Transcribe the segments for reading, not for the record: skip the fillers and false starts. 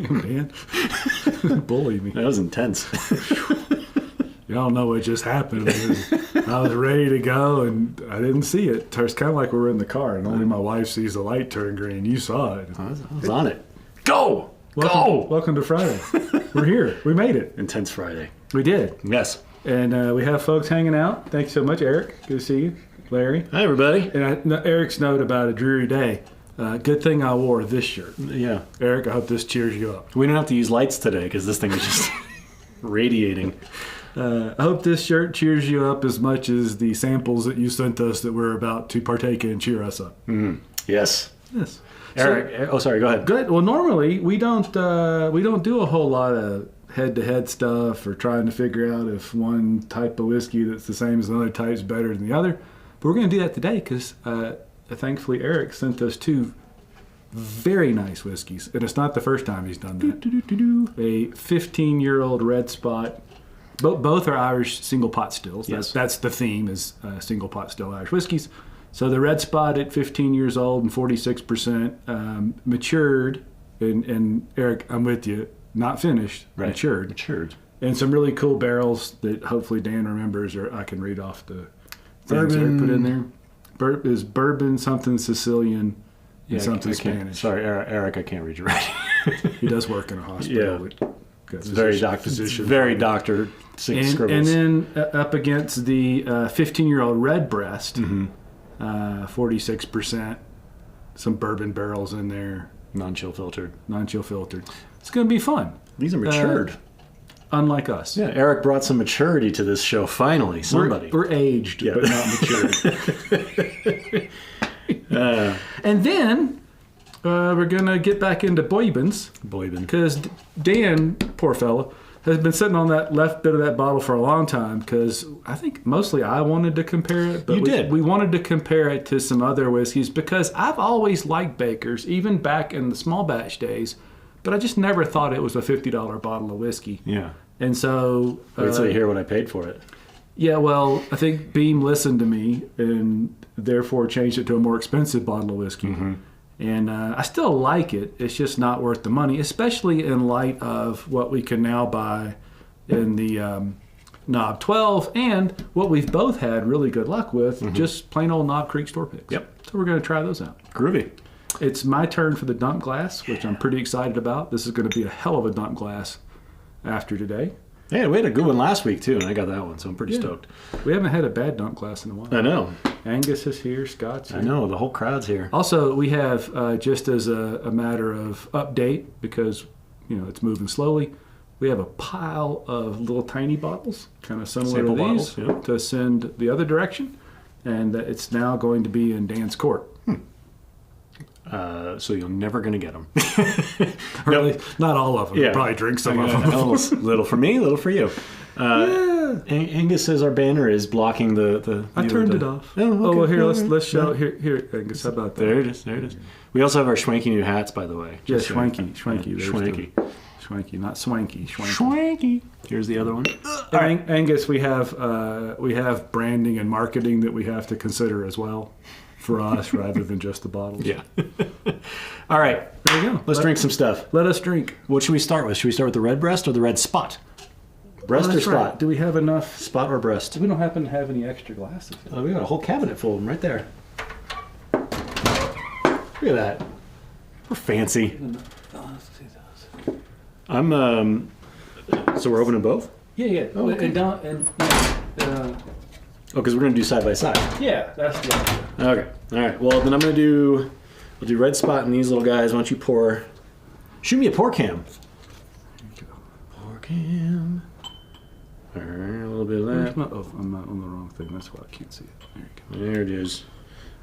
Damn, man. Bully me. That was intense. Y'all know what just happened. I was ready to go, and I didn't see it. It's kind of like we were in the car, and only my wife sees the light turn green. You saw it. I was on it. Go! Welcome to Friday. We're here. We made it. Intense Friday. We did. Yes. And we have folks hanging out. Thanks so much, Eric. Good to see you. Larry. Hi, everybody. And Eric's note about a dreary day. Good thing I wore this shirt. Yeah. Eric, I hope this cheers you up. We don't have to use lights today because this thing is just radiating. I hope this shirt cheers you up as much as the samples that you sent us that we're about to partake in cheer us up. Mm-hmm. Yes. Yes. Eric, sorry, go ahead. Good. Well, normally we don't do a whole lot of head-to-head stuff or trying to figure out if one type of whiskey that's the same as another type is better than the other. But we're going to do that today because thankfully Eric sent us two very nice whiskeys, and it's not the first time he's done that. A 15-year-old Red Spot. Both are Irish single pot stills. Yes. That's the theme, is single pot still Irish whiskeys. So the Red Spot at 15 years old and 46% matured, and Eric, I'm with you, not finished, right. matured. And some really cool barrels that hopefully Dan remembers, or I can read off the things Eric put in there. Is bourbon something Sicilian and something Spanish. Sorry, Eric, I can't read your writing. He does work in a hospital. Yeah. It's very doctor scribbles. And then up against the 15-year-old Redbreast, 46%, some bourbon barrels in there. Non-chill filtered. It's going to be fun. These are matured. Unlike us. Yeah, Eric brought some maturity to this show, finally. Somebody. We're aged, but not matured. And then we're going to get back into bourbons. Because Dan, poor fella, has been sitting on that left bit of that bottle for a long time because I think mostly I wanted to compare it. But we wanted to compare it to some other whiskeys because I've always liked Baker's, even back in the small batch days, but I just never thought it was a $50 bottle of whiskey. Yeah. And so... Wait till you hear what I paid for it. Yeah, well, I think Beam listened to me and therefore changed it to a more expensive bottle of whiskey. Mm-hmm. And I still like it. It's just not worth the money, especially in light of what we can now buy in the Knob 12 and what we've both had really good luck with, just plain old Knob Creek store picks. Yep. So we're going to try those out. Groovy. It's my turn for the dunk glass, which I'm pretty excited about. This is going to be a hell of a dunk glass after today. Yeah, we had a good one last week, too, and I got that one, so I'm pretty stoked. We haven't had a bad dunk glass in a while. I know. Angus is here, Scott's here. I know, the whole crowd's here. Also, we have, just as a matter of update, because, it's moving slowly, we have a pile of little tiny bottles, kind of similar Sample to these, bottles, to send the other direction, and it's now going to be in Dan's court. So you're never going to get them. Really? Not all of them. Yeah. Probably drink some of them. Little for me, little for you. Angus says our banner is blocking the I turned it off. Oh, okay. Well, here, let's show. Here, Angus, how about that? There it is. We also have our schwanky new hats, by the way. Yeah, schwanky. Schwanky, not swanky. Schwanky. Here's the other one. Angus, we have branding and marketing that we have to consider as well for us, rather than just the bottles. Yeah. All right. There you go. Let's drink some stuff. Let us drink. What should we start with? Should we start with the Redbreast or the Red Spot? Breast or Spot? Right. Do we have enough? Spot or Breast? We don't happen to have any extra glasses. Oh, we got a whole cabinet full of them right there. Look at that. We're fancy. Let's see those. I'm, so we're opening both? Yeah. Oh, okay. Because we're going to do side by side. Yeah, that's the idea. Okay. All right. Well, then we'll do Red Spot and these little guys. Why don't you shoot me a pour cam. There you go. Pour cam. All right, a little bit of that. I'm not on the wrong thing. That's why I can't see it. There you go. There it is.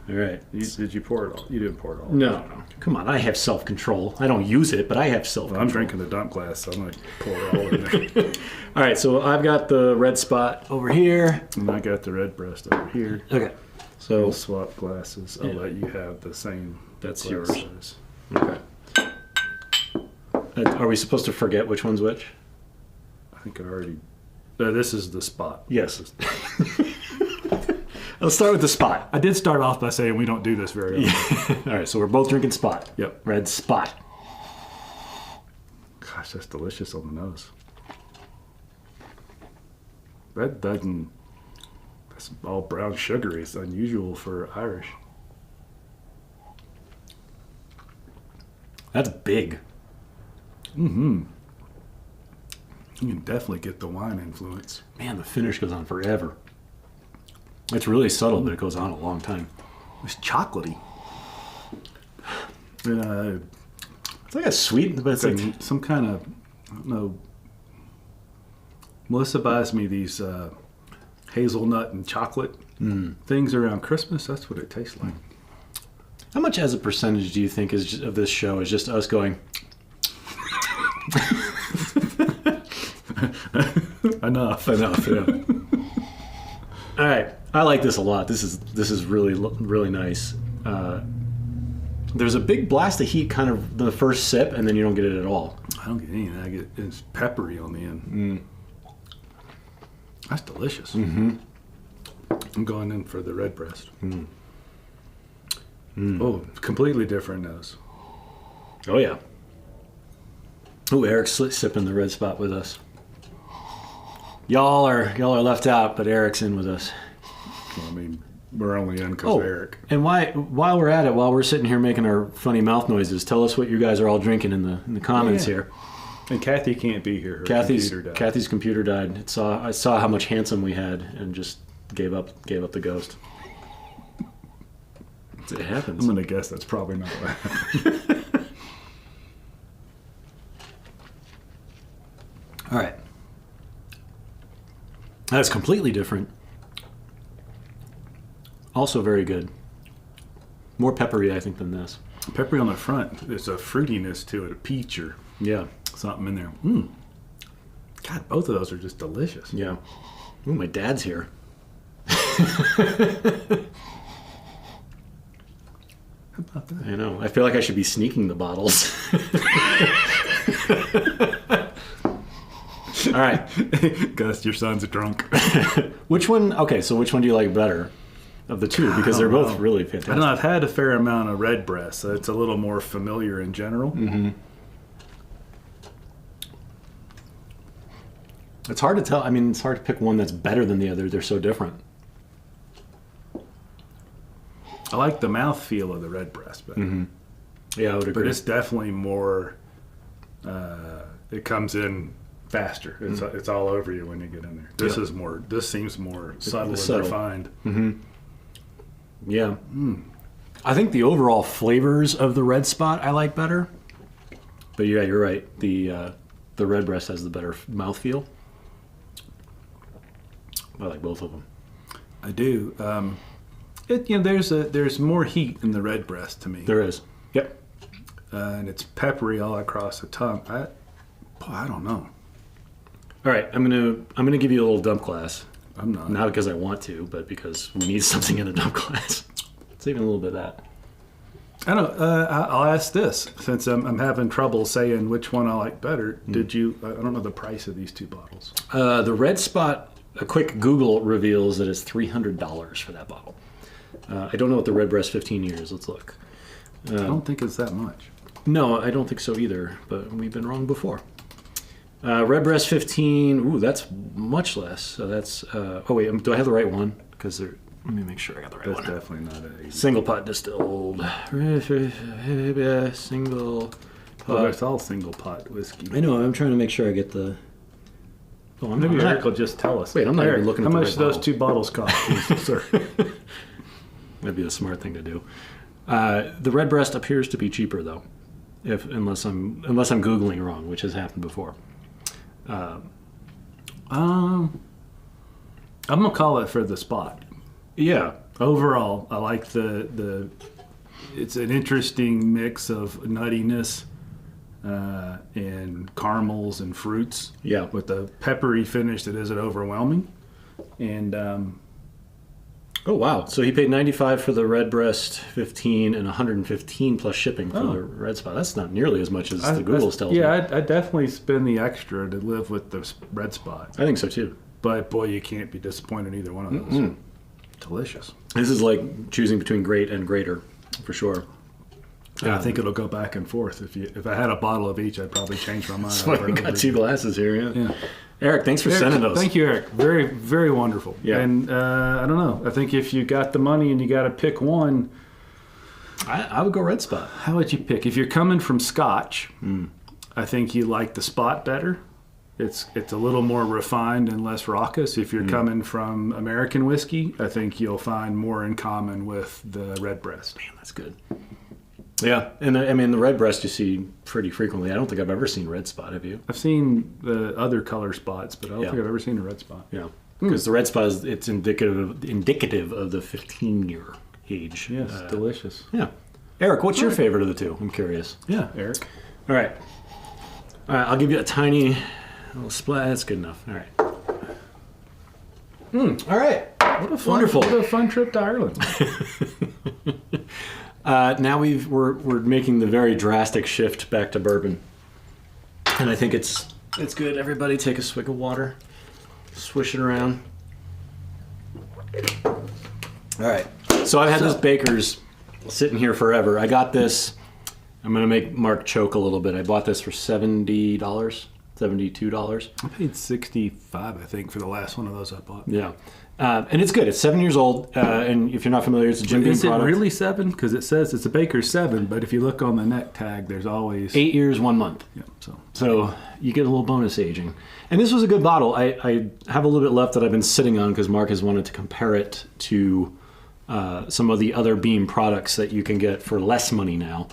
All right. Did you pour it all? You didn't pour it all. No. Come on. I have self-control. I don't use it, but I have self-control. Well, I'm drinking the dump glass, so I'm going to pour it all in there. All right. So I've got the Red Spot over here. And I got the Redbreast over here. Okay. So we'll swap glasses. I'll let you have the same. That's glass yours. size. Okay. Are we supposed to forget which one's which? I think I already... this is the Spot. Yes. Let's start with the Spot. I did start off by saying we don't do this very often. All right, so we're both drinking Spot. Yep. Red Spot. Gosh, that's delicious on the nose. That doesn't. That's all brown sugary. It's unusual for Irish. That's big. Mm-hmm. You can definitely get the wine influence. Man, the finish goes on forever. It's really subtle, but it goes on a long time. It's chocolatey. It's like a sweet, but it's like some kind of, I don't know. Melissa buys me these hazelnut and chocolate things around Christmas. That's what it tastes like. How much as a percentage do you think is of this show is just us going? Enough. Yeah. All right, I like this a lot. This is really nice. There's a big blast of heat, kind of the first sip, and then you don't get it at all. I don't get any of that. It's peppery on the end. That's delicious. Mm-hmm. I'm going in for the Redbreast. Oh, completely different nose. Oh yeah. Oh, Eric's sipping the red spot with us. Y'all are left out, but Eric's in with us. Well, I mean, we're only in because of Eric. And while we're at it, while we're sitting here making our funny mouth noises, tell us what you guys are all drinking in the comments here. And Kathy can't be here. Kathy's computer died. I saw how much handsome we had and just gave up the ghost. It happens. I'm gonna guess that's probably not what happened. All right. That's completely different. Also very good. More peppery, I think, than this. Peppery on the front. There's a fruitiness to it, a peach or something in there. God, both of those are just delicious. Yeah. Ooh, my dad's here. How about that? I know. I feel like I should be sneaking the bottles. All right. Gus, your son's a drunk. Which one? Okay, so which one do you like better of the two? Because they're both really fantastic. I don't know. I've had a fair amount of Redbreast, so it's a little more familiar in general. Mm-hmm. It's hard to tell. I mean, it's hard to pick one that's better than the other. They're so different. I like the mouthfeel of the Redbreast better. Mm-hmm. Yeah, I would agree. But it's definitely more, it comes in faster. It's all over you when you get in there. This seems more subtle and refined. Mm-hmm. Yeah. I think the overall flavors of the Red Spot I like better. But yeah, you're right. The Redbreast has the better mouthfeel. I like both of them. I do. There's more heat in the Redbreast to me. There is. Yep. And it's peppery all across the tongue. I don't know. All right, I'm gonna give you a little dump class. I'm not. Not because I want to, but because we need something in the dump class. It's even a little bit of that. I don't. I'll ask this since I'm having trouble saying which one I like better. Did you? I don't know the price of these two bottles. The Red Spot. A quick Google reveals that it's $300 for that bottle. I don't know what the Redbreast 15 years. Let's look. I don't think it's that much. No, I don't think so either. But we've been wrong before. Redbreast 15. Ooh, that's much less. So that's. Oh wait, do I have the right one? Because let me make sure I got the right one. That's definitely not a single pot distilled. Single pot. Oh, it's all single pot whiskey. I know. I'm trying to make sure I get the. Oh, maybe Eric will just tell us. Wait, I'm not even looking at the right how much those two bottles cost, sir? That'd be a smart thing to do. The Redbreast appears to be cheaper though, unless I'm Googling wrong, which has happened before. I'm gonna call it for the spot. Yeah. Overall, I like the. It's an interesting mix of nuttiness and caramels and fruits. Yeah. With the peppery finish that isn't overwhelming, and. Oh wow! So he paid $95 for the Redbreast 15 and $115 plus shipping for the Red Spot. That's not nearly as much as the Googles tells me. Yeah, I definitely spend the extra to live with the Red Spot. I think so too. But boy, you can't be disappointed in either one of those. Delicious. This is like choosing between great and greater, for sure. I think it'll go back and forth. If I had a bottle of each, I'd probably change my mind. That's why we got 2 glasses here. Yeah. Eric, thanks for Eric, sending those. Thank you, Eric. Very, very wonderful. Yeah. And I don't know. I think if you got the money and you got to pick one, I would go Red Spot. how would you pick? If you're coming from Scotch, I think you like the Spot better. It's a little more refined and less raucous. If you're coming from American whiskey, I think you'll find more in common with the Redbreast. Man, that's good. Yeah, and I mean the Redbreast you see pretty frequently. I don't think I've ever seen Red Spot. Have you? I've seen the other color spots, but I don't think I've ever seen a Red Spot. Yeah, because the Red Spot it's indicative of the 15-year age. Yes, delicious. Yeah. Eric, what's your favorite of the two? I'm curious. Yeah, Eric. All right, I'll give you a tiny little splat. That's good enough. All right. All right. What a fun trip to Ireland. Now we're making the very drastic shift back to bourbon, and I think it's good. Everybody, take a swig of water, swish it around. All right. So I've had this Baker's sitting here forever. I got this. I'm gonna make Mark choke a little bit. I bought this for $70, $72. I paid $65, I think, for the last one of those I bought. Yeah. And it's good. It's 7 years old, and if you're not familiar, it's a Jim Beam product. Is it really 7? Because it says it's a Baker's 7, but if you look on the neck tag, there's always 8 years, 1 month. Yeah, so you get a little bonus aging. And this was a good bottle. I have a little bit left that I've been sitting on because Mark has wanted to compare it to some of the other Beam products that you can get for less money now.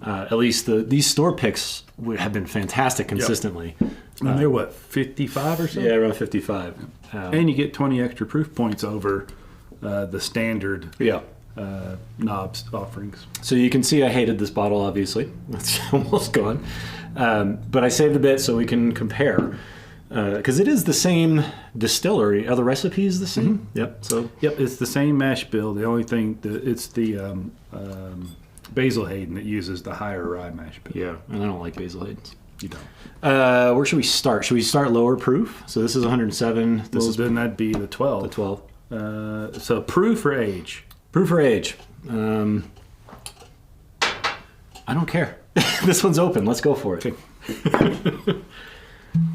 At least these store picks have been fantastic consistently. And they're what, 55 or so? Yeah, around 55. And you get 20 extra proof points over the standard knobs offerings. So you can see I hated this bottle, obviously. It's almost gone. But I saved a bit so we can compare. Because it is the same distillery. Are the recipes the same? Yep. Yep, it's the same mash bill. The only thing, it's the Basil Hayden that uses the higher rye mash bill. Yeah, and I don't like Basil Hayden's. You don't. Where should we start? Should we start lower proof? So this is 107. Then that'd be the 12. The 12. So proof or age? Proof or age? I don't care. This one's open. Let's go for it.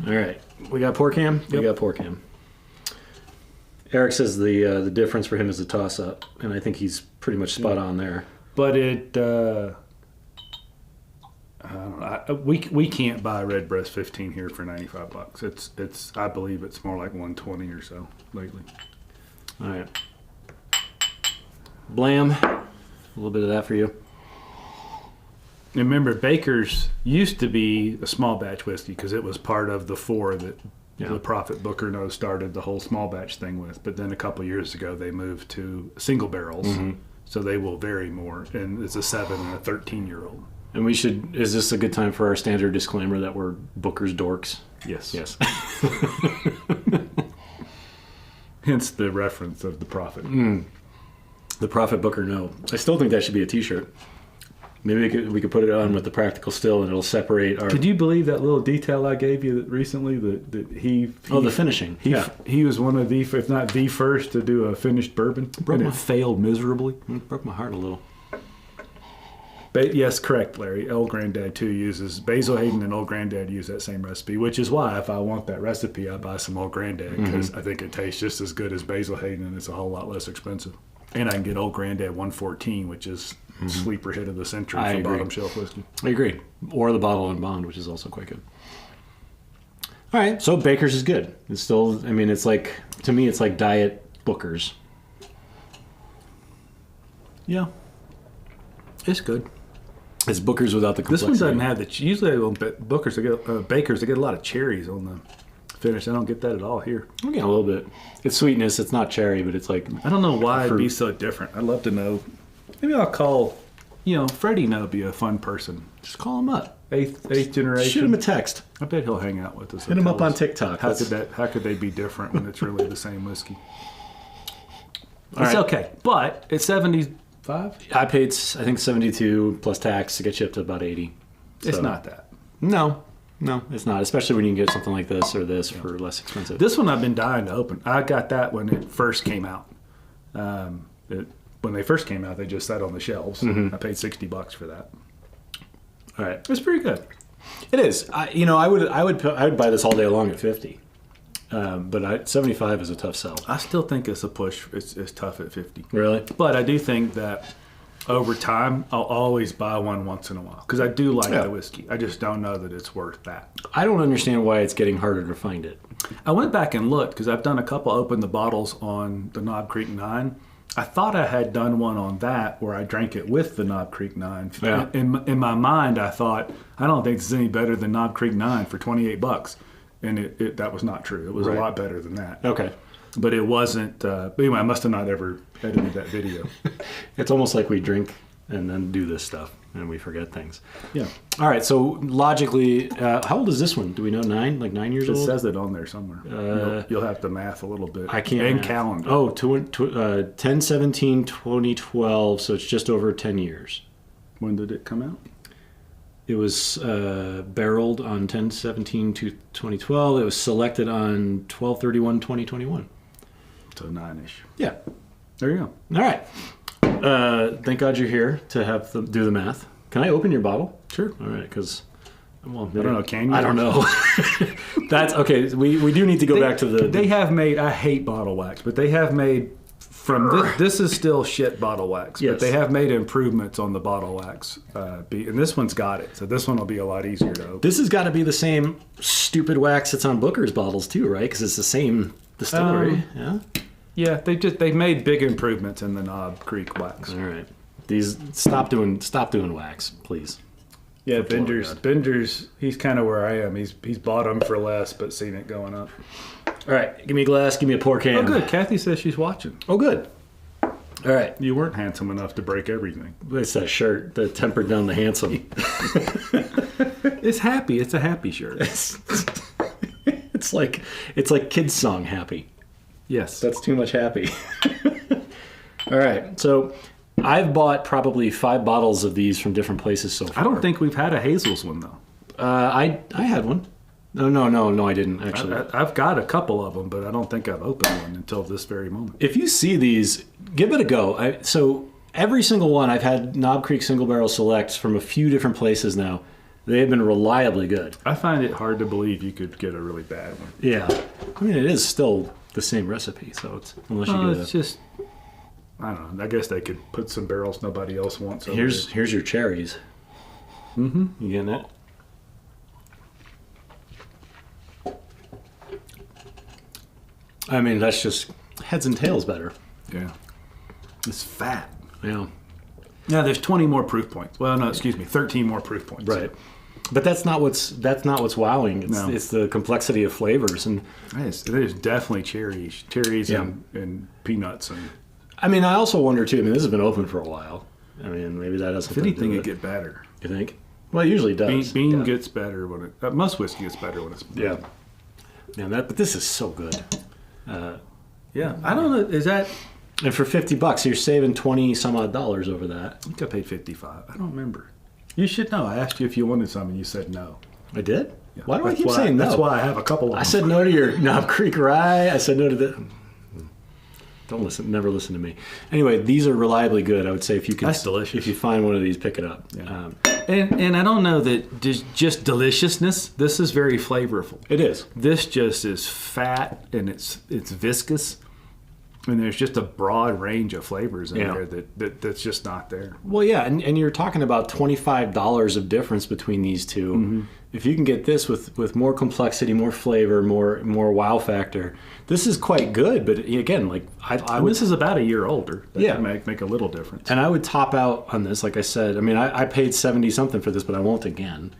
All right. We got pour cam? Yep. We got pour cam. Eric says the difference for him is the toss-up, and I think he's pretty much spot on there. But it... I don't know. We can't buy Redbreast 15 here for $95. It's I believe it's more like 120 or so lately. All right. Blam. A little bit of that for you. And remember, Baker's used to be a small batch whiskey because it was part of the 4 that the Prophet Booker knows started the whole small batch thing with. But then a couple years ago, they moved to single barrels, so they will vary more. And it's a 7 and a 13-year-old. And is this a good time for our standard disclaimer that we're Booker's dorks? Yes. Yes. Hence the reference of the Prophet. The Prophet Booker, no. I still think that should be a t-shirt. Maybe we could put it on with the practical still, and it'll separate our... Could you believe that little detail I gave you recently? That he the finishing. He was one of the, if not the first, to do a finished bourbon. It failed miserably. It broke my heart a little. Yes, correct, Larry. Old Granddad, too, uses... Basil Hayden and Old Granddad use that same recipe, which is why if I want that recipe, I buy some Old Granddad, because I think it tastes just as good as Basil Hayden, and it's a whole lot less expensive. And I can get Old Granddad 114, which is sleeper hit of the century for bottom shelf whiskey. I agree. Or the Bottle and Bond, which is also quite good. All right, so Baker's is good. It's still, I mean, it's like, to me, it's like Diet Booker's. Yeah. It's good. It's Booker's without the complexity. This one doesn't have the... Usually on Booker's, they get, Baker's, they get a lot of cherries on the finish. I don't get that at all here. I'm getting a little bit. It's sweetness. It's not cherry, but it's like... I don't know why it'd be so different. I'd love to know. Maybe I'll call... Freddie would be a fun person. Just call him up. Eighth generation. Shoot him a text. I bet he'll hang out with us. Hit him up on TikTok. How could they be different when it's really the same whiskey? All it's right. okay, but it's 75. I paid, I think, 72 plus tax to get you up to about 80. It's So- not that. No, it's not. Especially when you can get something like this or this for less expensive. This one I've been dying to open. I got that when it first came out. When they first came out, they just sat on the shelves. I paid $60 for that. All right. It's pretty good. It is. I would buy this all day long at 50. But 75 is a tough sell. I still think it's a push. It's tough at 50. Really? But I do think that over time, I'll always buy one once in a while because I do like the whiskey. I just don't know that it's worth that. I don't understand why it's getting harder to find it. I went back and looked because I've done a couple open the bottles on the Knob Creek 9. I thought I had done one on that where I drank it with the Knob Creek 9. Yeah. In my mind, I thought, I don't think this is any better than Knob Creek 9 for $28. And that was not true. It was a lot better than that. Okay. But it wasn't. But anyway, I must have not ever edited that video. It's almost like we drink and then do this stuff and we forget things. Yeah. All right. So logically, how old is this one? Do we know 9? Like 9 years It old? says it on there somewhere. You'll have to math a little bit. I can't. And math. calendar. Oh, 10/17, 2012. So it's just over 10 years. When did it come out? It was barreled on 10/17 to 2012. It was selected on 12/31/2021. So 9-ish. Yeah. There you go. All right. Thank God you're here to have do the math. Can I open your bottle? Sure. All right, because I don't know. Can you? I don't know. That's okay. We do need to go back to the. They have made. I hate bottle wax, but they have made from this is still shit bottle wax. Yes. But they have made improvements on the bottle wax. And this one's got it, so this one will be a lot easier to open. This has got to be the same stupid wax that's on Booker's bottles too, right? Because it's the same distillery. Yeah. Yeah, they've made big improvements in the Knob Creek wax. All right. These stop doing wax, please. Yeah, Bender's. He's kind of where I am. He's bought them for less, but seen it going up. All right, give me a glass. Give me a pour can. Oh, good. Kathy says she's watching. Oh, good. All right. You weren't handsome enough to break everything. It's that shirt that tempered down the handsome. It's happy. It's a happy shirt. It's like kids' song happy. Yes. That's too much happy. All right. So I've bought probably 5 bottles of these from different places so far. I don't think we've had a Hazel's one, though. I had one. No, I didn't, actually. I've got a couple of them, but I don't think I've opened one until this very moment. If you see these, give it a go. So every single one, I've had Knob Creek Single Barrel Selects from a few different places now. They have been reliably good. I find it hard to believe you could get a really bad one. Yeah. I mean, it is still the same recipe, so it's unless you get just, I don't know. I guess they could put some barrels nobody else wants over Here's your cherries. Mm-hmm. You getting it? I mean, that's just heads and tails better. Yeah. It's fat. Yeah. Yeah, there's 20 more proof points. Well, no, excuse me, 13 more proof points. Right. But that's not what's wowing. It's the complexity of flavors, and there's definitely cherries and peanuts. And I mean, I also wonder too. I mean, this has been open for a while. I mean, maybe that has if something anything, to do it with it. get better. You think? Well, it usually does. Bean gets better when it. Most whiskey gets better when it's. Yeah. Yeah. But this is so good. Yeah, I don't know. Is that? And for $50, you're saving $20 some odd over that. I think I paid $55. I don't remember. You should know. I asked you if you wanted some, and you said no. I did? Yeah. Why do I keep saying no? That's why I have a couple of them. I said no to your Knob Creek Rye. I said no to the... Don't listen. Never listen to me. Anyway, these are reliably good. I would say if you can... That's delicious. If you find one of these, pick it up. Yeah. And I don't know that just deliciousness. This is very flavorful. It is. This just is fat, and it's viscous. And there's just a broad range of flavors in there that's just not there. Well, yeah, and you're talking about $25 of difference between these two. Mm-hmm. If you can get this with more complexity, more flavor, more wow factor, this is quite good. But again, like this is about a year older. That can make a little difference. And I would top out on this, like I said. I mean, I paid 70 something for this, but I won't again.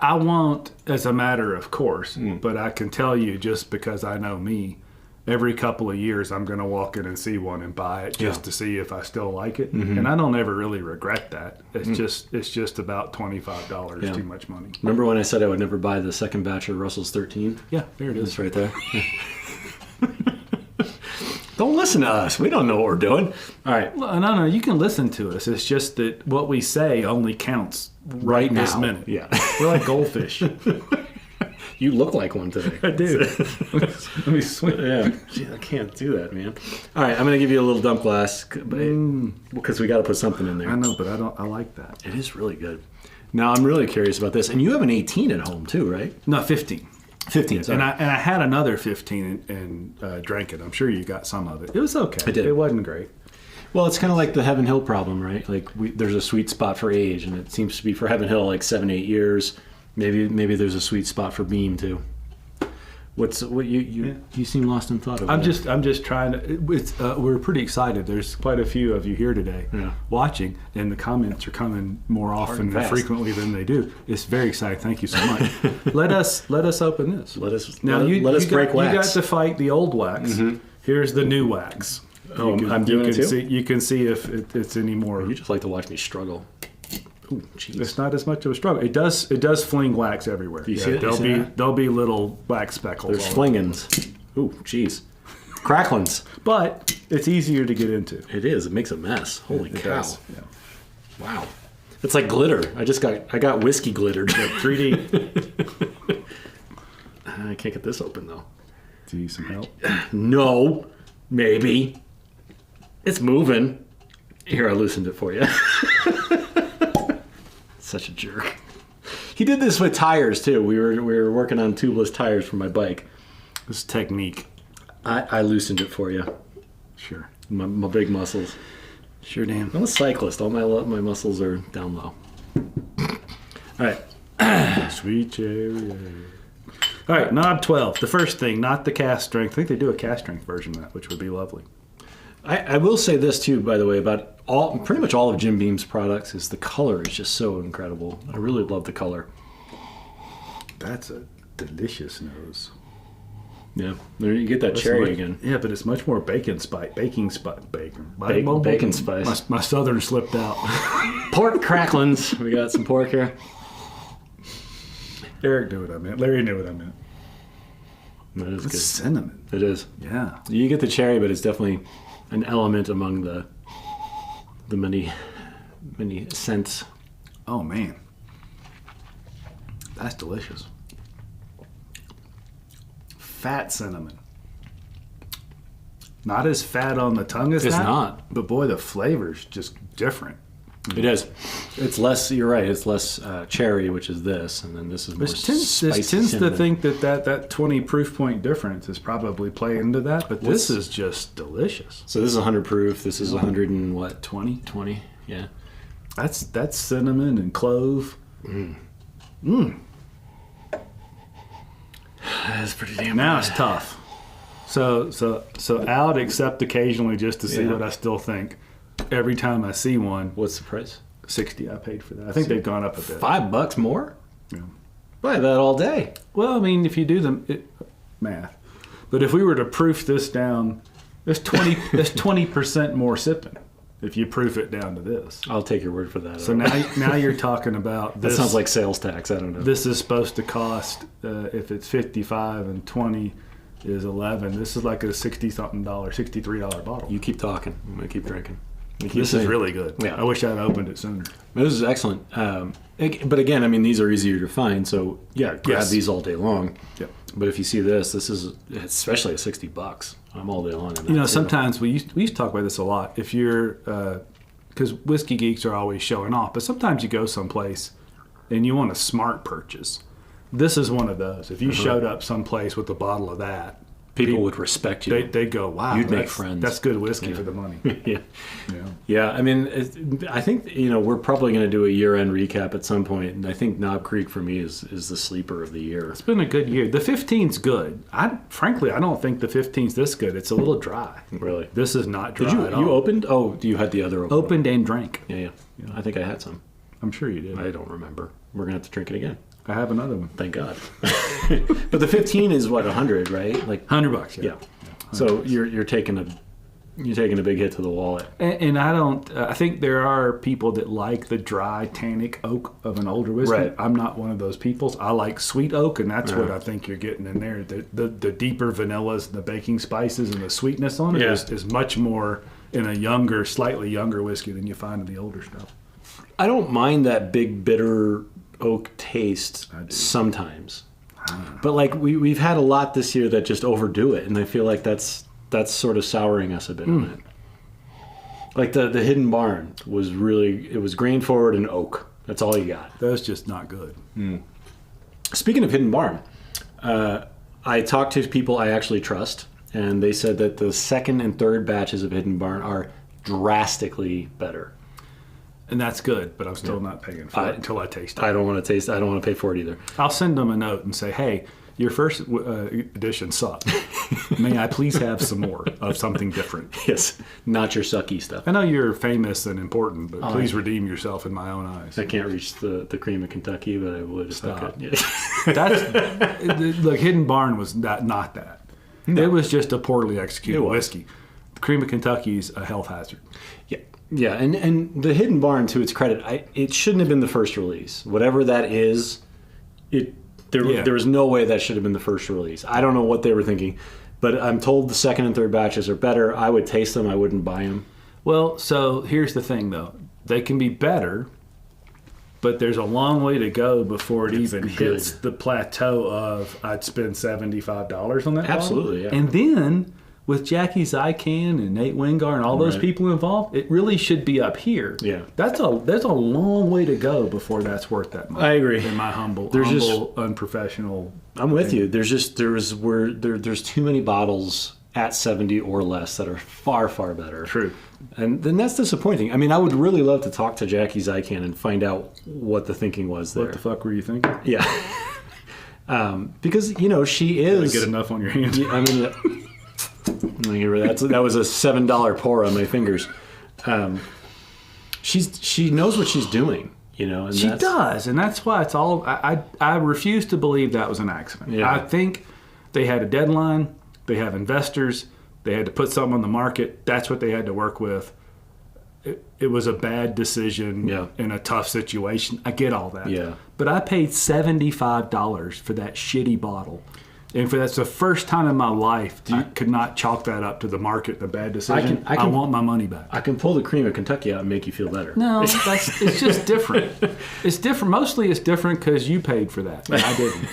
I won't, as a matter of course. But I can tell you, just because I know me. Every couple of years, I'm going to walk in and see one and buy it just to see if I still like it. Mm-hmm. And I don't ever really regret that. It's just about $25 too much money. Remember when I said I would never buy the second batch of Russell's 13? Yeah, there it is. It's right there. Don't listen to us. We don't know what we're doing. All right. No, you can listen to us. It's just that what we say only counts right now. This minute. Yeah. We're like goldfish. You look like one today. I do. Let me swing. Yeah. Gee, I can't do that, man. All right, I'm going to give you a little dump glass because we got to put something in there. I know, but I like that. It is really good. Now I'm really curious about this. And you have an 18 at home too, right? No, 15. 15, sorry. And I had another 15 and drank it. I'm sure you got some of it. It was okay. I did. It wasn't great. Well, it's kind of like the Heaven Hill problem, right? Like there's a sweet spot for age, and it seems to be for Heaven Hill like 7-8 years. Maybe there's a sweet spot for Beam too. You seem lost in thought over I'm that. just trying to. We're pretty excited. There's quite a few of you here today watching, and the comments are coming more often and frequently than they do. It's very exciting. Thank you so much. let us open this. Let us break wax. You got to fight the old wax. Mm-hmm. Here's the new wax. I'm doing it too? You can see if it's any more. You just like to watch me struggle. Ooh, jeez. It's not as much of a struggle. It does fling wax everywhere. Do you see it? There'll be little wax speckles. There's flingins. Ooh, jeez. Cracklins. But it's easier to get into. It is. It makes a mess. Holy cow. Yeah. Wow. It's like glitter. I got whiskey glittered. 3D. I can't get this open though. Do you need some help? No. Maybe. It's moving. Here, I loosened it for you. Such a jerk. He did this with tires too. We were working on tubeless tires for my bike. This is technique. I loosened it for you. Sure. My big muscles. Sure, Dan. I'm a cyclist. All my muscles are down low. All right. Sweet cherry. All right, knob 12. The first thing, not the cast strength. I think they do a cast strength version of that, which would be lovely. I will say this too, by the way, about pretty much all of Jim Beam's products is the color is just so incredible. I really love the color. That's a delicious nose. Yeah, there you get that cherry again. Yeah, but it's much more baking spice. Bacon. Spice. My southern slipped out. Pork cracklins. We got some pork here. Eric knew what I meant. Larry knew what I meant. That is good. Cinnamon. It is. Yeah. You get the cherry, but it's definitely an element among the many scents. Oh man, that's delicious. Fat cinnamon. Not as fat on the tongue as it's that. It's not. But boy, the flavor's just different. It is. It's less. You're right. It's less cherry, which is this, and then this is more spicy. This tends to think that 20 proof point difference is probably playing into that, but this is just delicious. So this is 100 proof. This is 100 and what? 20. 20. Yeah. That's cinnamon and clove. That's pretty damn. Now good. it's tough. So out, except occasionally just to see what I still think. Every time I see one, what's the price? $60 I paid for that. I think they've gone up a bit. $5 more? Yeah. Buy that all day. Well, I mean, if you do the math, but if we were to proof this down, there's 20% more sipping. If you proof it down to this, I'll take your word for that. So now you're talking about this. That sounds like sales tax. I don't know. This is supposed to cost if it's 55 and 20 is 11. This is like a $60-something, $63 bottle. You keep talking. I'm gonna keep drinking. This is really good. Yeah. I wish I'd opened it sooner. This is excellent. But again, I mean, these are easier to find. So yeah, grab these all day long. Yep. But if you see this is especially at $60. I'm all day long. In that sometimes we used to talk about this a lot. If you're, because whiskey geeks are always showing off, but sometimes you go someplace and you want a smart purchase. This is one of those. If you showed up someplace with a bottle of that, people would respect you. They'd go, wow, you'd make friends. That's good whiskey for the money. Yeah. I mean, I think we're probably going to do a year-end recap at some point, and I think Knob Creek for me is the sleeper of the year. It's been a good year. The 15's good. Frankly, I don't think the 15's this good. It's a little dry. Really? This is not dry at all. You opened? Oh, you had the other open. Opened and drank. Yeah. I think I had some. I'm sure you did. I don't remember. We're going to have to drink it again. I have another one. Thank God. But the 15 is what, 100, right? Like $100. Yeah. So you're taking a big hit to the wallet. And I don't. I think there are people that like the dry tannic oak of an older whiskey. Right. I'm not one of those people. I like sweet oak, and that's what I think you're getting in there. The deeper vanillas, the baking spices, and the sweetness on it is much more in a slightly younger whiskey than you find in the older stuff. I don't mind that big bitter oak taste sometimes. But like we've had a lot this year that just overdo it, and I feel like that's sort of souring us a bit on it. Like the Hidden Barn was grain forward and oak. That's all you got. That's just not good. Speaking of Hidden Barn, I talked to people I actually trust, and they said that the second and third batches of Hidden Barn are drastically better. And that's good, but I'm still not paying for it until I taste it. I don't want to taste. I don't want to pay for it either. I'll send them a note and say, hey, your first edition sucked. May I please have some more of something different? Yes, not your sucky stuff. I know you're famous and important, but please redeem yourself in my own eyes. I can't reach the cream of Kentucky, but I would if I could. Yeah. Look, Hidden Barn was not that. No. It was just a poorly executed whiskey. The cream of Kentucky is a health hazard. Yeah, and the Hidden Barn, to its credit, it shouldn't have been the first release. Whatever that is, there was no way that should have been the first release. I don't know what they were thinking, but I'm told the second and third batches are better. I would taste them. I wouldn't buy them. Well, so here's the thing, though. They can be better, but there's a long way to go before it even hits the plateau of I'd spend $75 on that. Absolutely, bottle. Yeah. And then with Jackie Zykan and Nate Wingard and all those people involved, it really should be up here. Yeah, there's a long way to go before that's worth that money. I agree. In my humble, unprofessional. I'm with you. There's too many bottles at 70 or less that are far better. True. And then that's disappointing. I mean, I would really love to talk to Jackie Zykan and find out what the thinking was there. What the fuck were you thinking? Yeah. Because she is. Get enough on your hands. I mean. That was a $7 pour on my fingers. She knows what she's doing, And she does, and that's why it's all. I refuse to believe that was an accident. Yeah. I think they had a deadline. They have investors. They had to put something on the market. That's what they had to work with. It was a bad decision in a tough situation. I get all that. Yeah. But I paid $75 for that shitty bottle. And that's the first time in my life I could not chalk that up to the market, the bad decision. I want my money back. I can pull the cream of Kentucky out and make you feel better. No, it's just different. It's different. Mostly it's different because you paid for that. And I didn't.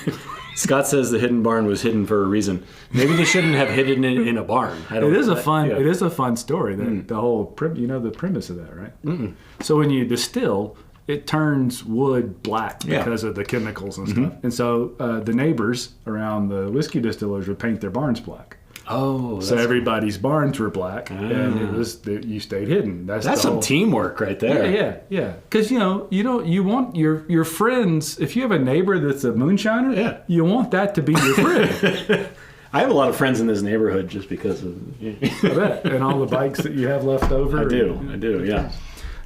Scott says the Hidden Barn was hidden for a reason. Maybe they shouldn't have hidden it in a barn. It is a fun story. The whole the premise of that, right? Mm-mm. So when you distill, it turns wood black because of the chemicals and stuff. And so the neighbors around the whiskey distillers would paint their barns black. Oh, so everybody's barns were black, and you stayed hidden. That's some teamwork right there. Yeah. Because you want your friends. If you have a neighbor that's a moonshiner, you want that to be your friend. I have a lot of friends in this neighborhood just because of. I bet, and all the bikes that you have left over. I do. Yeah.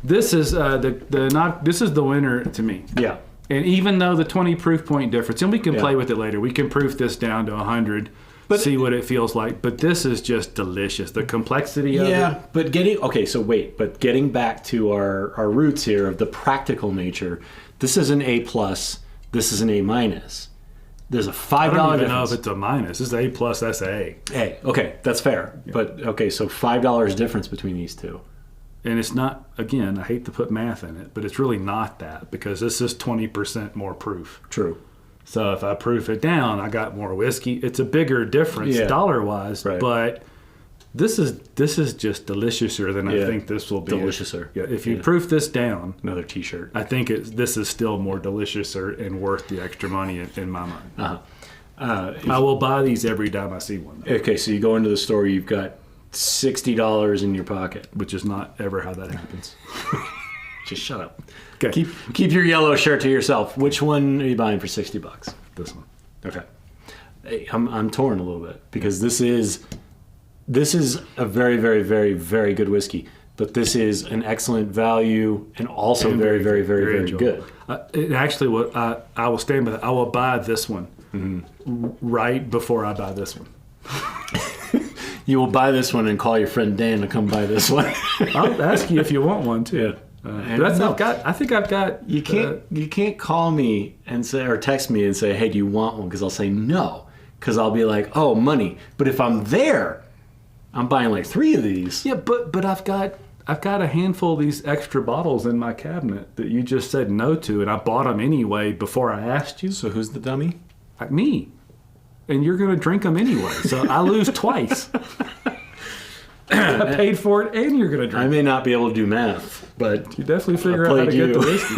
This is this is the winner to me. Yeah. And even though the 20 proof point difference, and we can play with it later, we can proof this down to 100, see what it feels like. But this is just delicious. The complexity of it. Yeah, but getting back to our roots here of the practical nature, this is an A+, this is an A-. There's a $5 I don't even difference. know if it's a minus. This is A+, that's A. A, okay, that's fair. Yeah. But, so $5 difference between these two. And it's not, again, I hate to put math in it, but it's really not that because this is 20% more proof. True. So if I proof it down, I got more whiskey. It's a bigger difference dollar-wise, but this is just deliciouser than I think this will be. Deliciouser. Yeah, if you proof this down, another T-shirt. I think this is still more deliciouser and worth the extra money in my mind. I will buy these every time I see one. Okay, so you go into the store, you've got $60 in your pocket, which is not ever how that happens. Just shut up. Okay. Keep your yellow shirt to yourself. Which one are you buying for $60? This one. Okay. Hey, I'm torn a little bit because this is a very, very, very, very good whiskey, but this is an excellent value and also very, very, very, very good. Actually, I will stand by that. I will buy this one right before I buy this one. You will buy this one and call your friend Dan to come buy this one. I'll ask you if you want one too. I think I've got. You can't call me and say or text me and say, "Hey, do you want one?" Because I'll say no. Because I'll be like, "Oh, money." But if I'm there, I'm buying like 3 of these. Yeah, but I've got a handful of these extra bottles in my cabinet that you just said no to, and I bought them anyway before I asked you. So who's the dummy? Me. And you're going to drink them anyway, so I lose twice. I paid for it, and you're going to drink. I may not be able to do math, but You definitely figure out how to get the whiskey.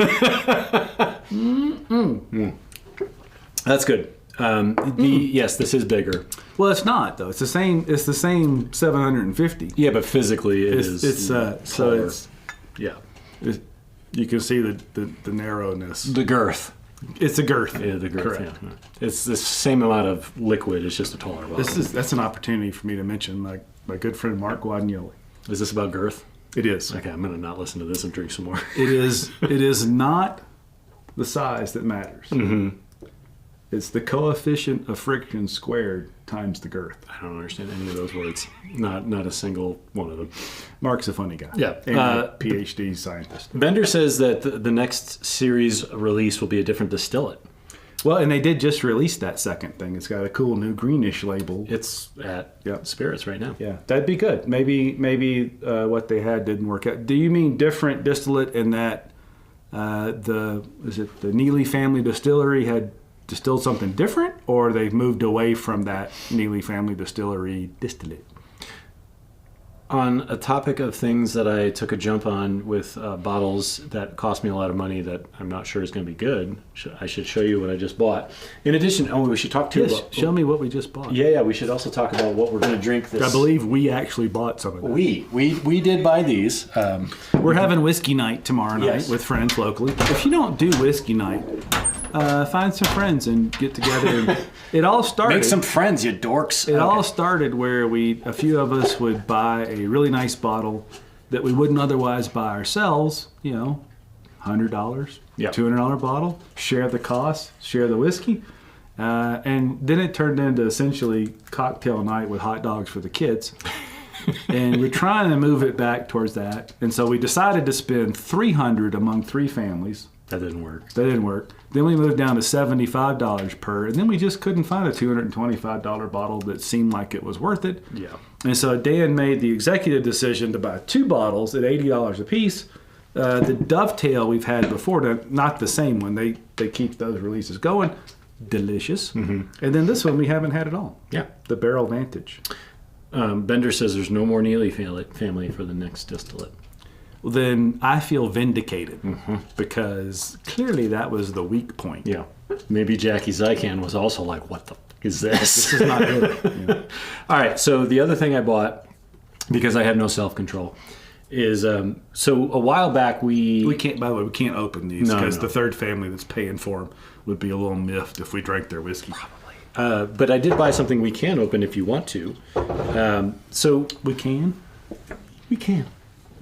That's good. Yes, this is bigger. Well, it's not though. It's the same. It's the same 750. Yeah, but physically it is. Yeah, you can see the narrowness. the girth. It's a girth. Yeah, the girth. Correct. Yeah. It's the same amount of liquid. It's just a taller bottle. That's an opportunity for me to mention my good friend Mark Guadagnoli. Is this about girth? It is. Okay, I'm gonna not listen to this and drink some more. It is. It is not the size that matters. Mm-hmm. It's the coefficient of friction squared times the girth. I don't understand any of those words. Not a single one of them. Mark's a funny guy. Yeah. And a PhD scientist. Bender says that the next series release will be a different distillate. Well, and they did just release that second thing. It's got a cool new greenish label. It's at Spirits right now. Yeah, that'd be good. Maybe what they had didn't work out. Do you mean different distillate in that the Neely family distillery had distilled something different, or they've moved away from that Neely family distillery distillate? On a topic of things that I took a jump on with bottles that cost me a lot of money that I'm not sure is going to be good, I should show you what I just bought. In addition, we should talk too about... Show me what we just bought. Yeah, we should also talk about what we're going to drink this... I believe we actually bought some of that. We did buy these. We're having whiskey night tomorrow night with friends locally. If you don't do whiskey night, find some friends and get together. And it all started... Make some friends, you dorks. It all started where a few of us would buy a really nice bottle that we wouldn't otherwise buy ourselves, $100, $200 bottle, share the cost, share the whiskey. And then it turned into essentially cocktail night with hot dogs for the kids. And we're trying to move it back towards that. And so we decided to spend $300 among 3 families. That didn't work. Then we moved down to $75 per, and then we just couldn't find a $225 bottle that seemed like it was worth it. Yeah. And so Dan made the executive decision to buy 2 bottles at $80 a piece. The Dovetail we've had before, not the same one. They keep those releases going. Delicious. Mm-hmm. And then this one we haven't had at all. Yeah. The Barrel Vantage. Bender says there's no more Neely family for the next distillate. Well, then I feel vindicated because clearly that was the weak point. Yeah. Maybe Jackie Zykan was also like, what the f*** is this? This is not good. All right. So the other thing I bought, because I have no self-control, is so a while back we can't. By the way, we can't open these because No. the third family that's paying for them would be a little miffed if we drank their whiskey. but I did buy something we can open if you want to. So We can.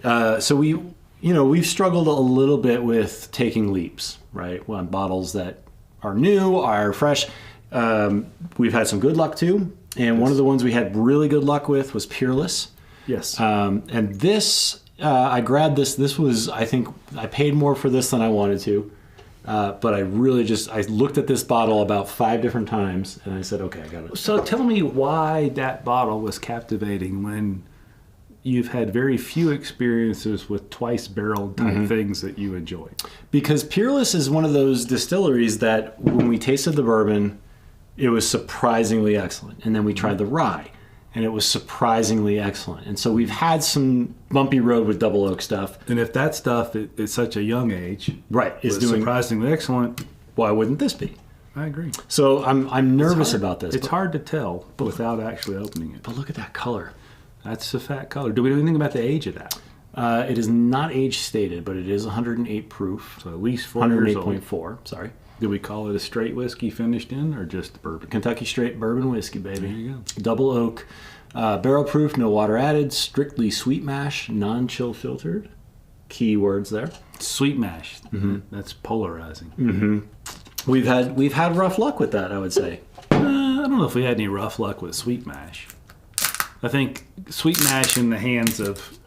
So we've struggled a little bit with taking leaps, right? On bottles that are new, are fresh. We've had some good luck too, and one of the ones we had really good luck with was Peerless. Yes. And this, I grabbed this. This was, I think, I paid more for this than I wanted to, but I looked at this bottle about 5 different times, and I said, okay, I got it. So tell me why that bottle was captivating when you've had very few experiences with twice barreled type things that you enjoy. Because Peerless is one of those distilleries that when we tasted the bourbon, it was surprisingly excellent. And then we tried the rye, and it was surprisingly excellent. And so we've had some bumpy road with double oak stuff. And if that stuff at such a young age is was doing surprisingly excellent, why wouldn't this be? I agree. So I'm nervous about this. It's hard to tell without actually opening it. But look at that color. That's a fat color. Do we know anything about the age of that? It is not age stated, but it is 108 proof. So at least 4 years old. 108.4, sorry. Do we call it a straight whiskey finished in or just bourbon? Kentucky straight bourbon whiskey, baby. There you go. Double oak, barrel proof, no water added, strictly sweet mash, non-chill filtered. Key words there. Sweet mash. Mm-hmm. That's polarizing. Mm-hmm. We've had rough luck with that, I would say. I don't know if we had any rough luck with sweet mash. I think sweet mash in the hands of...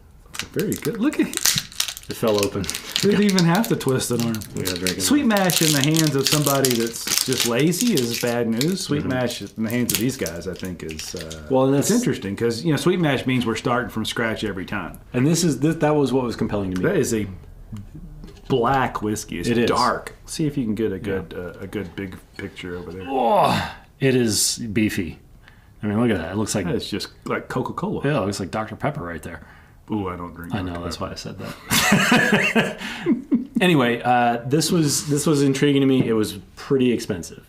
Very good. Look at it. It fell open. We didn't even have to twist an arm. We gotta drink it. Sweet mash in the hands of somebody that's just lazy is bad news. Sweet mash in the hands of these guys, I think, is well, it's interesting because sweet mash means we're starting from scratch every time. And that was what was compelling to me. That is a black whiskey. It's It is. dark. See if you can get a good big picture over there. Oh, it is beefy. I mean, look at that. It looks like It's just like Coca-Cola. yeah, it looks like Dr. Pepper right there. Ooh, I don't drink. I know, that's why I said that. Anyway, this was intriguing to me. It was pretty expensive.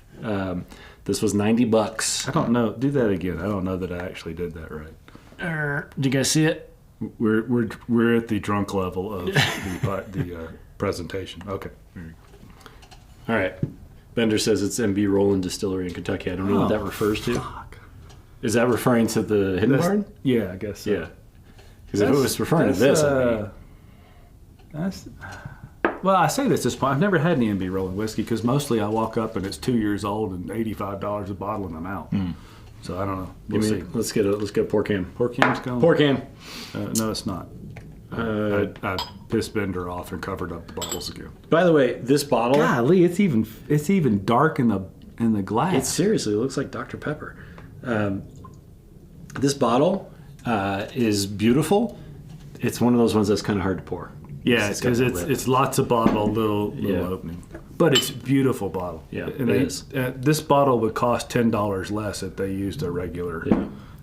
This was $90. I don't know. Do that again. I don't know that I actually did that right. Did you guys see it? We're at the drunk level of the presentation. Okay. All right. Bender says it's MB Roland Distillery in Kentucky. I don't know what that refers to. Fuck. Is that referring to the Hidden Barn? Yeah, I guess so. Yeah. Because if it was referring to this, well, I say this at this point. I've never had any MB Rolling whiskey because mostly I walk up and it's 2 years old and $85 a bottle and I'm out. So I don't know. We'll see. Let's get a pour can. Pour can's going? Pour can. No, it's not. I pissed Bender off and covered up the bottles again. By the way, this bottle. Golly, it's even dark in the glass. It seriously looks like Dr. Pepper. This bottle is beautiful. It's one of those ones that's kind of hard to pour. Yeah, because it's lots of bottle, little opening. But it's a beautiful bottle. Yeah, and it is. This bottle would cost $10 less if they used a regular,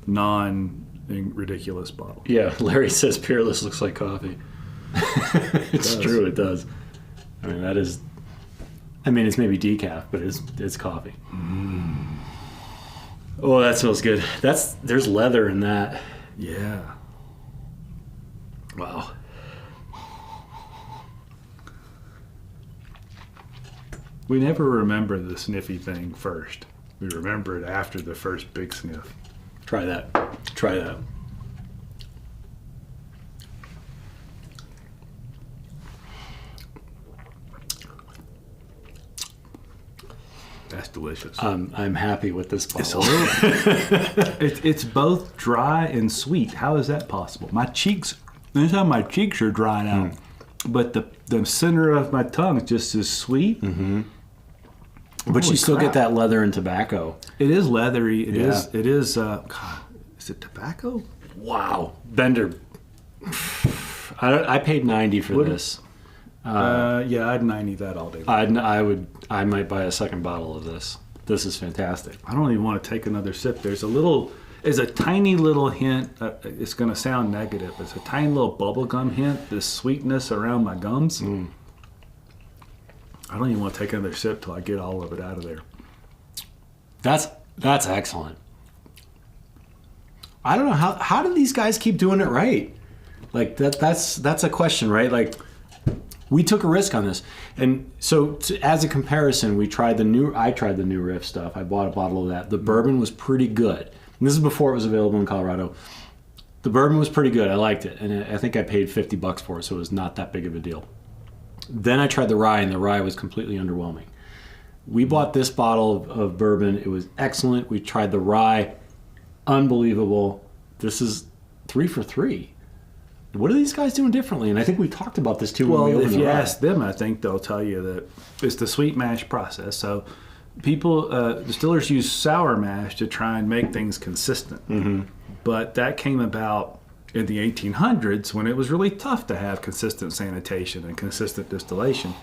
non-ridiculous bottle. Yeah, Larry says Peerless looks like coffee. It's true, it does. I mean, it's maybe decaf, but it's coffee. Oh, that smells good. There's leather in that. Yeah. Wow. We never remember the sniffy thing first. We remember it after the first big sniff. Try that. That's delicious. I'm happy with this bottle. It's both dry and sweet. How is that possible? Anytime my cheeks are dried out, but the center of my tongue just is sweet. Mm-hmm. But you still get that leather and tobacco. It is leathery. It is. God, is it tobacco? Wow, Bender. I paid $90 for this. Yeah, I'd 90 that all day. I might buy a second bottle of this. This is fantastic. I don't even want to take another sip. There's a tiny little hint. It's going to sound negative. It's a tiny little bubblegum hint. This sweetness around my gums. I don't even want to take another sip till I get all of it out of there. That's excellent. I don't know how do these guys keep doing it right? Like that's a question, right? Like we took a risk on this, and so as a comparison, I tried the new Riff stuff. I bought a bottle of that. The bourbon was pretty good. And this is before it was available in Colorado. The bourbon was pretty good. I liked it, and I think I paid $50 for it, so it was not that big of a deal. Then I tried the rye, and the rye was completely underwhelming. We bought this bottle of bourbon. It was excellent. We tried the rye. Unbelievable. This is 3 for 3. What are these guys doing differently? And I think we talked about this too. Well, if you ask them, I think they'll tell you that it's the sweet mash process. So distillers use sour mash to try and make things consistent. Mm-hmm. But that came about in the 1800s when it was really tough to have consistent sanitation and consistent distillation.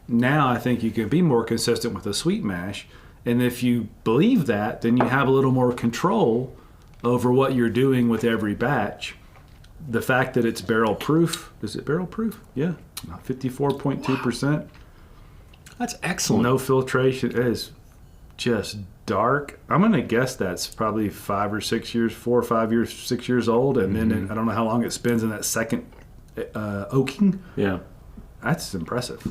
Now I think you can be more consistent with a sweet mash, and if you believe that, then you have a little more control over what you're doing with every batch. The fact that it's barrel proof, is it barrel proof? Yeah, 54.2%. Wow. That's excellent. No filtration. It is just dark. I'm going to guess that's probably 4 or 5 years, 6 years old. And then I don't know how long it spends in that second oaking. Yeah. That's impressive.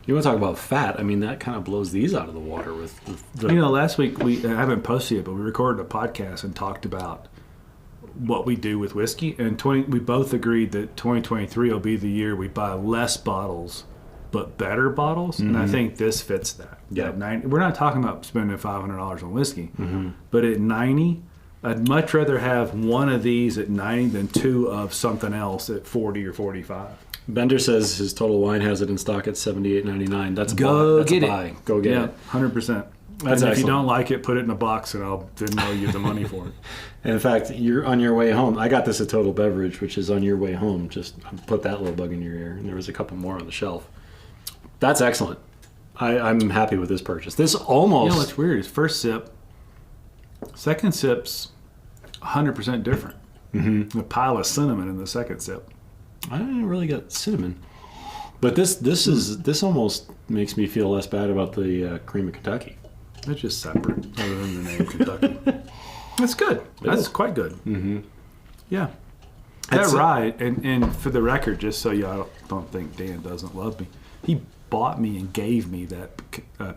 You want to talk about fat? I mean, that kind of blows these out of the water with the... Last week, I haven't posted it, but we recorded a podcast and talked about what we do with whiskey. And we both agreed that 2023 will be the year we buy less bottles but better bottles, and I think this fits that. Yeah, we're not talking about spending $500 on whiskey, but at 90, I'd much rather have one of these at 90 than two of something else at 40 or 45. Bender says his Total Wine has it in stock at $78.99. That's a Go buy. get it. Buy. Go get it. 100%. That's and if you don't like it, put it in a box, and I'll Venmo you the money for it. And in fact, you're on your way home. I got this at Total Beverage, which is on your way home. Just put that little bug in your ear, and there was a couple more on the shelf. That's excellent. I'm happy with this purchase. This almost... What's weird is first sip, second sip's 100% different. A pile of cinnamon in the second sip. I didn't really get cinnamon. But this almost makes me feel less bad about the cream of Kentucky. It's just separate, other than the name Kentucky. That's good. That's quite good. Mm-hmm. Yeah. That rye, and for the record, just so y'all don't think Dan doesn't love me, he bought me and gave me that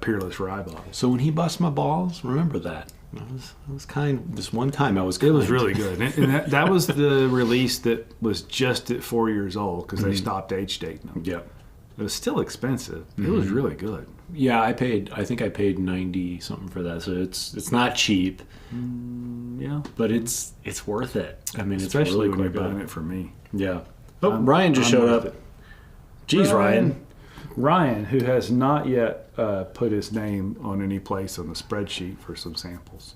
Peerless rye bottle. So when he busts my balls, remember that. I was kind. This one time I was kind. It was really good. And that was the release that was just at 4 years old because they stopped age dating them. Yep. It was still expensive. It was really good. Yeah, I think I paid 90 something for that. So it's not cheap. Yeah. But it's worth it. I mean, especially it's really when you're buying it for me. Yeah. Oh, Ryan just showed up. Jeez, Ryan. Ryan, who has not yet put his name on any place on the spreadsheet for some samples.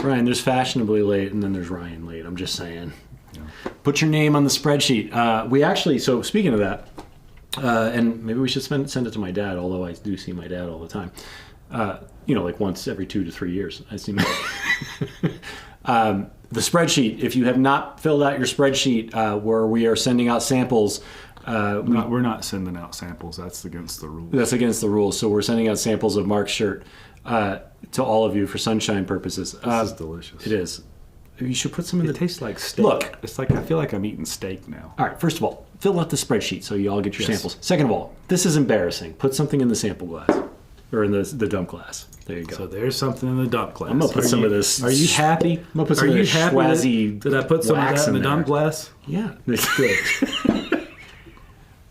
Ryan, there's fashionably late, and then there's Ryan late. I'm just saying. Yeah. Put your name on the spreadsheet. We actually, so speaking of that, and maybe we should send it to my dad, although I do see my dad all the time. Like once every 2 to 3 years, I see my the spreadsheet. If you have not filled out your spreadsheet where we are sending out samples, we're not sending out samples. That's against the rules. That's against the rules. So we're sending out samples of Mark's shirt to all of you for sunshine purposes. This is delicious. It is. You should put some in It tastes like steak. Look. It's like I feel like I'm eating steak now. All right, first of all, fill out the spreadsheet so you all get your samples. Second of all, this is embarrassing. Put something in the sample glass. Or in the dump glass. There you go. So there's something in the dump glass. I'm going to put some of this. Are you happy? I'm going to put some of this schwazzy Did I put some of that in the dump glass? Yeah. It's good.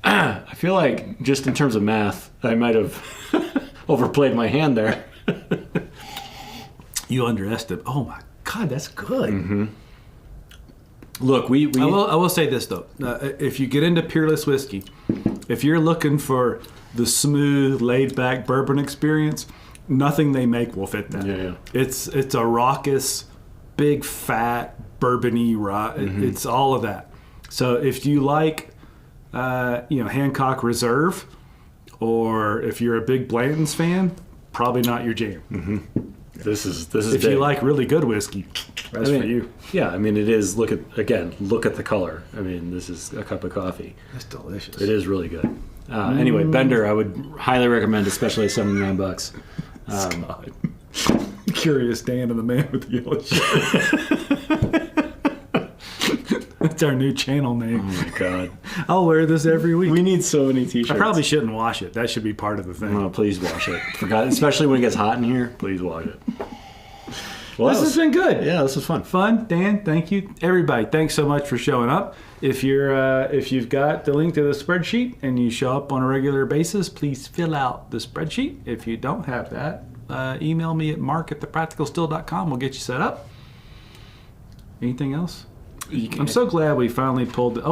I feel like, just in terms of math, I might have overplayed my hand there. You underestimated. Oh, my God, that's good. Mm-hmm. Look, I will say this, though. If you get into Peerless whiskey, if you're looking for the smooth, laid-back bourbon experience, nothing they make will fit that. Yeah. It's a raucous, big, fat, bourbon-y rye. It's all of that. So if you like, Hancock Reserve, or if you're a big Blanton's fan, probably not your jam. Mm-hmm. This is if big. you like really good whiskey, that's for you. Yeah, I mean, it is. Look at the color. I mean, this is a cup of coffee. That's delicious. It is really good. Anyway, Bender, I would highly recommend, especially at $79. God. Curious Dan and the man with the yellow shirt. That's our new channel name. Oh my God. I'll wear this every week. We need so many t-shirts. I probably shouldn't wash it. That should be part of the thing. Oh, please wash it. Especially when it gets hot in here. Please wash it. Well, this has been good. Yeah, this was fun. Fun, Dan. Thank you, everybody. Thanks so much for showing up. If you've got the link to the spreadsheet and you show up on a regular basis, please fill out the spreadsheet. If you don't have that, email me at mark@thepracticalstill.com. We'll get you set up. Anything else? I'm so glad we finally pulled.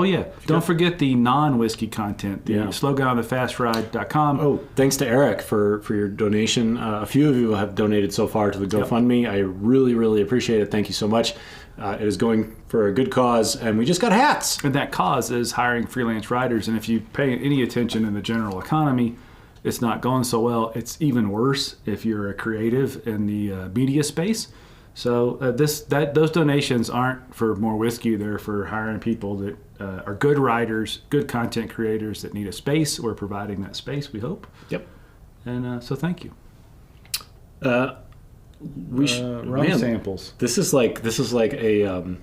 Don't forget the non-whiskey content. The slogan on thefastride.com. Oh, thanks to Eric for your donation. A few of you have donated so far to the GoFundMe. Yep. I really, really appreciate it. Thank you so much. It is going for a good cause, and we just got hats. And that cause is hiring freelance writers. And if you pay any attention in the general economy, it's not going so well. It's even worse if you're a creative in the media space. So those donations aren't for more whiskey. They're for hiring people that are good writers, good content creators that need a space. We're providing that space, we hope. Yep. And so thank you. Rum samples. This is like a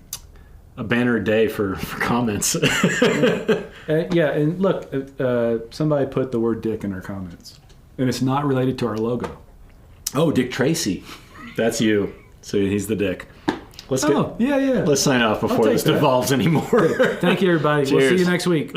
banner day for comments. And look, somebody put the word dick in our comments. And it's not related to our logo. Oh, Dick Tracy. That's you. So he's the dick. Let's sign off before this devolves anymore. Thank you, everybody. Cheers. We'll see you next week.